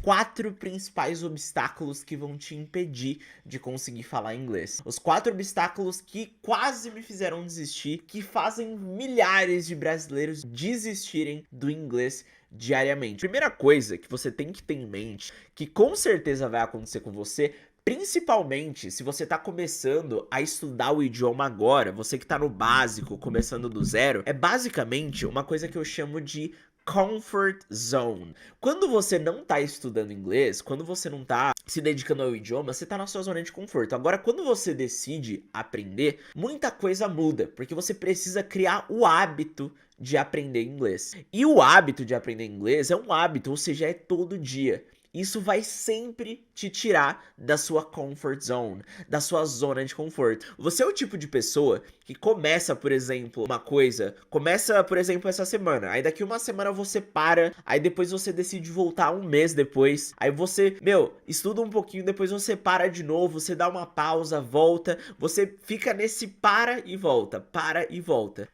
4 principais obstáculos que vão te impedir de conseguir falar inglês. Os 4 obstáculos que quase me fizeram desistir, que fazem milhares de brasileiros desistirem do inglês diariamente. Primeira coisa que você tem que ter em mente, que com certeza vai acontecer com você, principalmente se você tá começando a estudar o idioma agora, você que tá no básico, começando do zero, é basicamente uma coisa que eu chamo de comfort zone. Quando você não tá estudando inglês, quando você não tá se dedicando ao idioma, você tá na sua zona de conforto. Agora, quando você decide aprender, muita coisa muda, porque você precisa criar o hábito de aprender inglês. E o hábito de aprender inglês é um hábito, ou seja, é todo dia. Isso vai sempre te tirar da sua comfort zone, da sua zona de conforto. Você é o tipo de pessoa que começa, por exemplo, uma coisa, começa, por exemplo, essa semana, aí daqui uma semana você para, aí depois você decide voltar um mês depois, aí você, estuda um pouquinho, depois você para de novo, você dá uma pausa, volta, você fica nesse para e volta.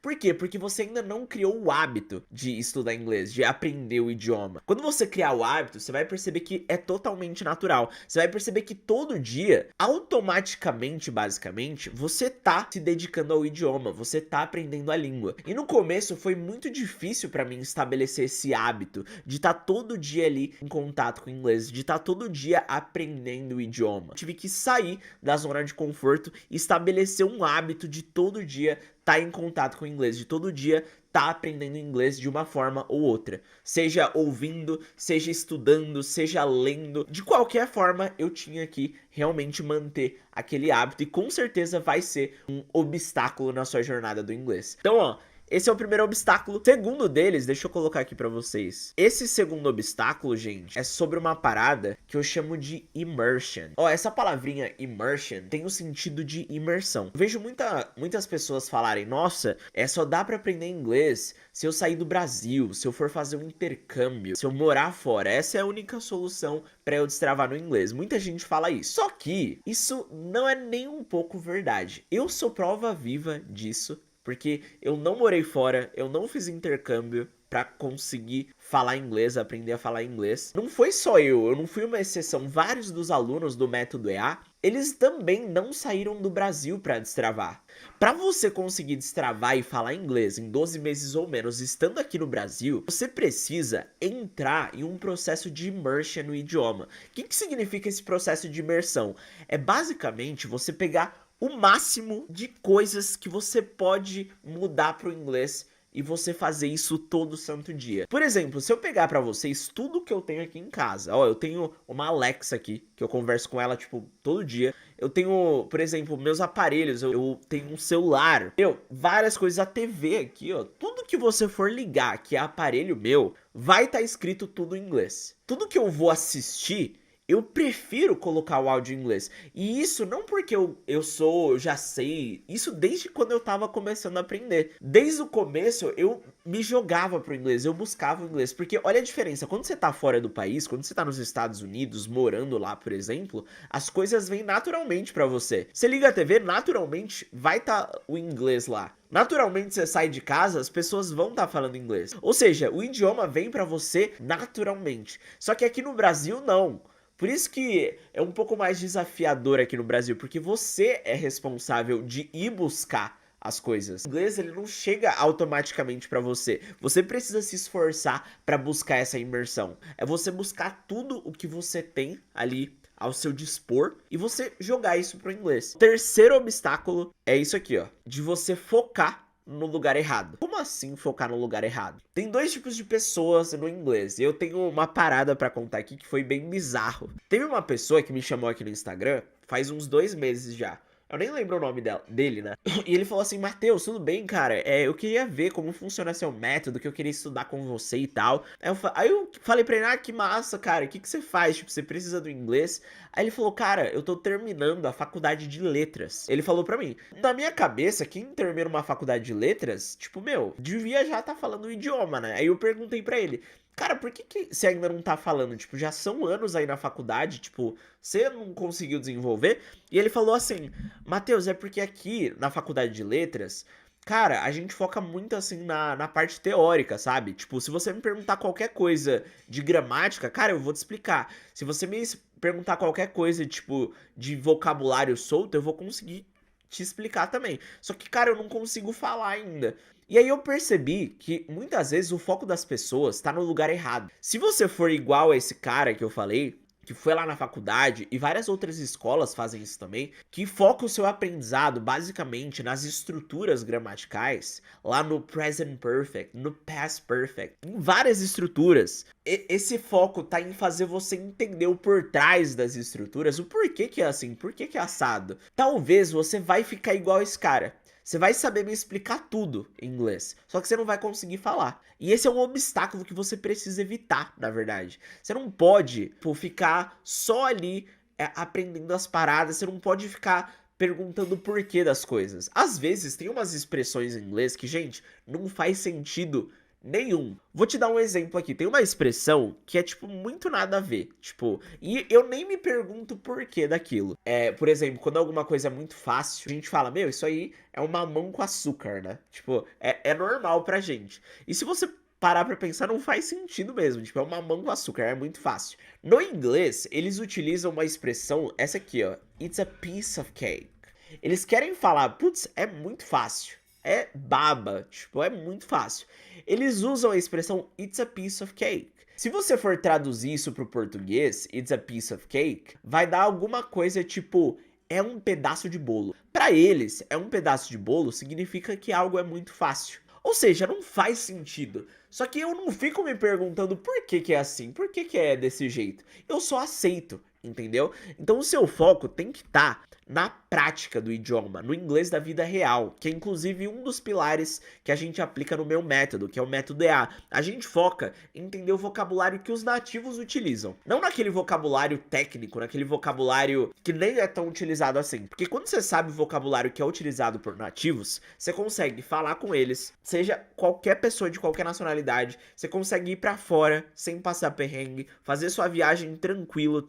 Por quê? Porque você ainda não criou o hábito de estudar inglês, de aprender o idioma. Quando você criar o hábito, você vai perceber que é totalmente natural. Você vai perceber que todo dia, automaticamente, basicamente, você tá se dedicando ao idioma, você tá aprendendo a língua. E no começo foi muito difícil pra mim estabelecer esse hábito de estar todo dia ali em contato com o inglês, de estar todo dia aprendendo o idioma. Eu tive que sair da zona de conforto e estabelecer um hábito de todo dia estar em contato com o inglês, de todo dia tá aprendendo inglês de uma forma ou outra. Seja ouvindo, seja estudando, seja lendo. De qualquer forma, eu tinha que realmente manter aquele hábito e com certeza vai ser um obstáculo na sua jornada do inglês. Então, ó, esse é o primeiro obstáculo. Segundo deles, deixa eu colocar aqui pra vocês. Esse segundo obstáculo, gente, é sobre uma parada que eu chamo de immersion. Ó, essa palavrinha immersion tem o sentido de imersão. Eu vejo muitas pessoas falarem, nossa, só dá pra aprender inglês se eu sair do Brasil, se eu for fazer um intercâmbio, se eu morar fora. Essa é a única solução pra eu destravar no inglês. Muita gente fala isso. Só que isso não é nem um pouco verdade. Eu sou prova viva disso. Porque eu não morei fora, eu não fiz intercâmbio pra conseguir falar inglês, aprender a falar inglês. Não foi só eu não fui uma exceção. Vários dos alunos do método EA, eles também não saíram do Brasil pra destravar. Pra você conseguir destravar e falar inglês em 12 meses ou menos estando aqui no Brasil, você precisa entrar em um processo de immersion no idioma. O que significa esse processo de imersão? É basicamente você pegar o máximo de coisas que você pode mudar pro inglês e você fazer isso todo santo dia. Por exemplo, se eu pegar pra vocês tudo que eu tenho aqui em casa, ó, eu tenho uma Alexa aqui, que eu converso com ela, tipo, todo dia. Eu tenho, por exemplo, meus aparelhos, eu tenho um celular, várias coisas, a TV aqui, ó. Tudo que você for ligar, que é aparelho meu, vai estar escrito tudo em inglês. Tudo que eu vou assistir, eu prefiro colocar o áudio em inglês. E isso não porque eu já sei. Isso desde quando eu tava começando a aprender. Desde o começo eu me jogava pro inglês, eu buscava o inglês. Porque olha a diferença, quando você tá fora do país, quando você tá nos Estados Unidos, morando lá, por exemplo, as coisas vêm naturalmente pra você. Você liga a TV, naturalmente vai tá o inglês lá. Naturalmente você sai de casa, as pessoas vão estar falando inglês. Ou seja, o idioma vem pra você naturalmente. Só que aqui no Brasil não. Por isso que é um pouco mais desafiador aqui no Brasil, porque você é responsável de ir buscar as coisas. O inglês, ele não chega automaticamente pra você. Você precisa se esforçar pra buscar essa imersão. É você buscar tudo o que você tem ali ao seu dispor e você jogar isso pro inglês. O terceiro obstáculo é isso aqui, ó, de você focar no lugar errado. Como assim focar no lugar errado? Tem dois tipos de pessoas no inglês. E eu tenho uma parada pra contar aqui que foi bem bizarro. Teve uma pessoa que me chamou aqui no Instagram faz uns 2 meses já. Eu nem lembro o nome dele, né? E ele falou assim, Matheus, tudo bem, cara? Eu queria ver como funciona seu método, que eu queria estudar com você e tal. Aí eu falei pra ele, que massa, cara, o que você faz? Tipo, você precisa do inglês? Aí ele falou, cara, eu tô terminando a faculdade de letras. Ele falou pra mim, na minha cabeça, quem termina uma faculdade de letras, tipo, devia já tá falando o idioma, né? Aí eu perguntei pra ele, cara, por que você ainda não tá falando? Tipo, já são anos aí na faculdade, tipo, você não conseguiu desenvolver? E ele falou assim, Matheus, é porque aqui na faculdade de letras, Cara, a gente foca muito assim na parte teórica, sabe? Tipo, se você me perguntar qualquer coisa de gramática, cara, eu vou te explicar. Se você me perguntar qualquer coisa, tipo, de vocabulário solto, eu vou conseguir te explicar também. Só que, cara, eu não consigo falar ainda. E aí eu percebi que muitas vezes o foco das pessoas tá no lugar errado. Se você for igual a esse cara que eu falei, que foi lá na faculdade, e várias outras escolas fazem isso também, que foca o seu aprendizado basicamente nas estruturas gramaticais, lá no present perfect, no past perfect, em várias estruturas. Esse foco tá em fazer você entender o por trás das estruturas, o porquê que é assim, porquê que é assado. Talvez você vai ficar igual esse cara. Você vai saber me explicar tudo em inglês, só que você não vai conseguir falar. E esse é um obstáculo que você precisa evitar, na verdade. Você não pode, pô, ficar só ali aprendendo as paradas, você não pode ficar perguntando o porquê das coisas. Às vezes tem umas expressões em inglês que, gente, não faz sentido nenhum. Vou te dar um exemplo aqui. Tem uma expressão que é, tipo, muito nada a ver. Tipo, e eu nem me pergunto o porquê daquilo. Por exemplo, quando alguma coisa é muito fácil, a gente fala, meu, isso aí é um mamão com açúcar, né? Tipo, é normal pra gente. E se você parar pra pensar, não faz sentido mesmo. Tipo, é um mamão com açúcar, é muito fácil. No inglês, eles utilizam uma expressão, essa aqui, ó. It's a piece of cake. Eles querem falar, putz, é muito fácil. É baba, tipo, é muito fácil. Eles usam a expressão it's a piece of cake. Se você for traduzir isso pro português, it's a piece of cake, vai dar alguma coisa tipo, é um pedaço de bolo. Para eles, é um pedaço de bolo significa que algo é muito fácil. Ou seja, não faz sentido. Só que eu não fico me perguntando por que é assim, por que é desse jeito. Eu só aceito, entendeu? Então o seu foco tem que estar na prática do idioma, no inglês da vida real, que é inclusive um dos pilares que a gente aplica no meu método, que é o método EA. A gente foca em entender o vocabulário que os nativos utilizam, não naquele vocabulário técnico, naquele vocabulário que nem é tão utilizado assim. Porque quando você sabe o vocabulário que é utilizado por nativos, você consegue falar com eles, seja qualquer pessoa de qualquer nacionalidade, você consegue ir pra fora sem passar perrengue, fazer sua viagem tranquila,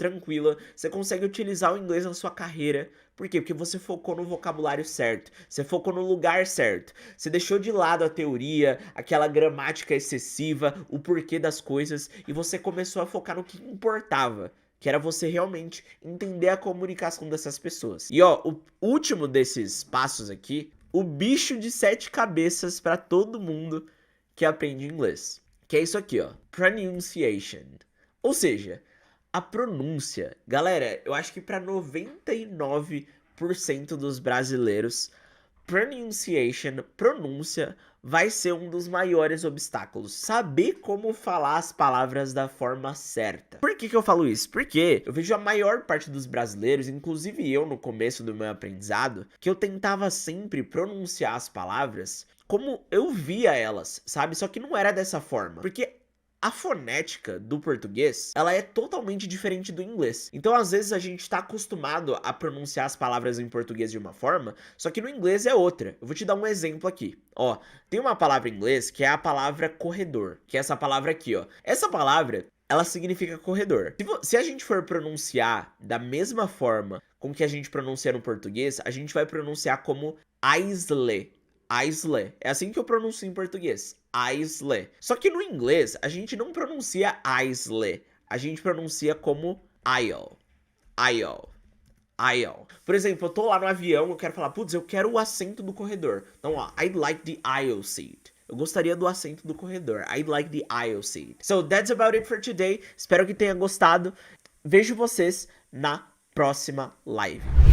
você consegue utilizar o inglês na sua carreira. Por quê? Porque você focou no vocabulário certo, você focou no lugar certo, você deixou de lado a teoria, aquela gramática excessiva, o porquê das coisas, e você começou a focar no que importava, que era você realmente entender a comunicação dessas pessoas. E ó, o último desses passos aqui, o bicho de 7 cabeças para todo mundo que aprende inglês, que é isso aqui, ó, pronunciation. Ou seja, a pronúncia, galera, eu acho que para 99% dos brasileiros, pronúncia, vai ser um dos maiores obstáculos. Saber como falar as palavras da forma certa. Por que eu falo isso? Porque eu vejo a maior parte dos brasileiros, inclusive eu no começo do meu aprendizado, que eu tentava sempre pronunciar as palavras como eu via elas, sabe? Só que não era dessa forma. Porque a fonética do português, ela é totalmente diferente do inglês. Então, às vezes, a gente tá acostumado a pronunciar as palavras em português de uma forma, só que no inglês é outra. Eu vou te dar um exemplo aqui. Ó, tem uma palavra em inglês que é a palavra corredor, que é essa palavra aqui, ó. Essa palavra, ela significa corredor. Se a gente for pronunciar da mesma forma com que a gente pronuncia no português, a gente vai pronunciar como aisle. Aisle. É assim que eu pronuncio em português. Aisle. Só que no inglês, a gente não pronuncia aisle. A gente pronuncia como aisle. Aisle. Aisle. Por exemplo, eu tô lá no avião, eu quero falar, putz, eu quero o assento do corredor. Então, ó, I'd like the aisle seat. Eu gostaria do assento do corredor. I'd like the aisle seat. So, that's about it for today. Espero que tenha gostado. Vejo vocês na próxima live.